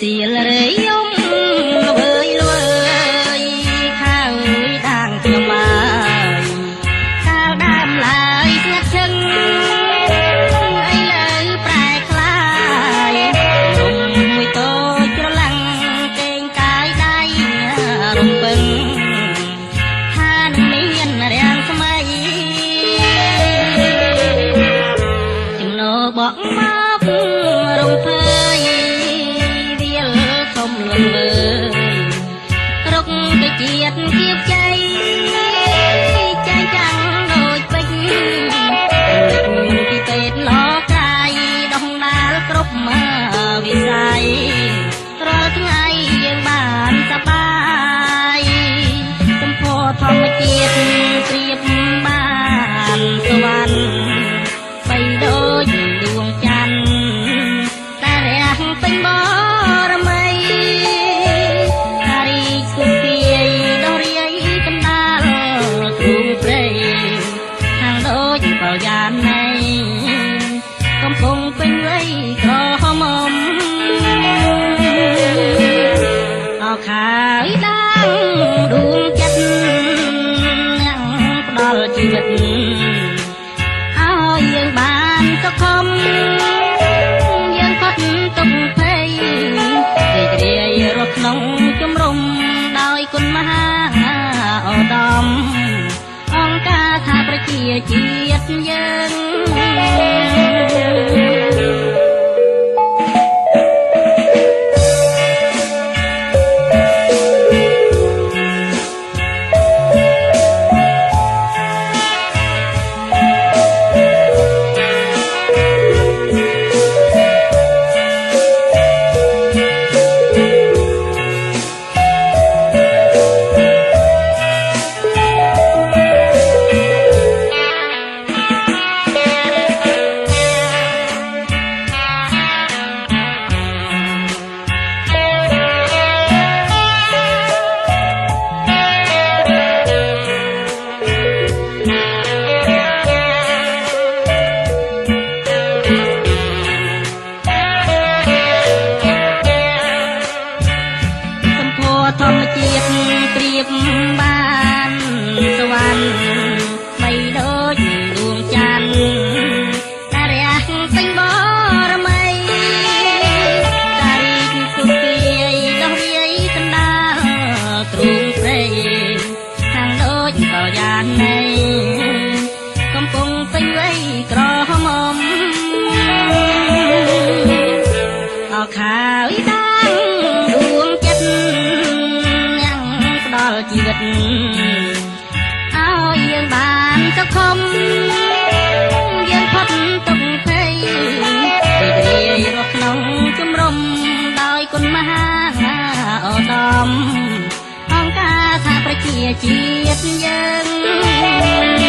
Xìa rơi yông lơi khao đang cho mà khao đam lại ngắt chân ấy lời prai khai rùng mùi tô cho lăng kênh cái đáy rùng bừng than miên đèn smay chùm nô bóng móc rùng phơi không luận vời rục cái chiết kiếp cháy cháy trắng đôi bích cái tết lo cay đông đá cướp mà vì say rồi ngày dương bàn sa bay tâm phô thom chiết triệp bàn soan bay đôi đường chăn ta rèn tinh bóកំពុងពេញវ័យក្រហមអោខាយដាំដួងចិត្តអ្នកផ្ដល់ជីវិតឲ្យយើងបានសុខមយើងផុតទុក្ខភ័យរីករាយរស់ក្នុងជំរំដោយគុណមហាឧត្តមអង្គការថាប្រជាជាតិយើងធម្មជាតិព្រៀបបានសវណ្ណបីដូចដួងច័ន្ទតារះពេញបរមីតារីកសុភាយដោះរាយកណ្ដាលទ្រូងព្រៃខាងដូចបរិយានៃកំពុងពេញវ័យក្រហមអោខាយដាំដួងចិត្តជីវិតឲ្យយើងបានសុខមយើងផុតទុក្ខភ័យរីករាយរស់ក្នុងជំរំដោយគុណមហាឧត្តមអង្គការថាប្រជាជាតិយើង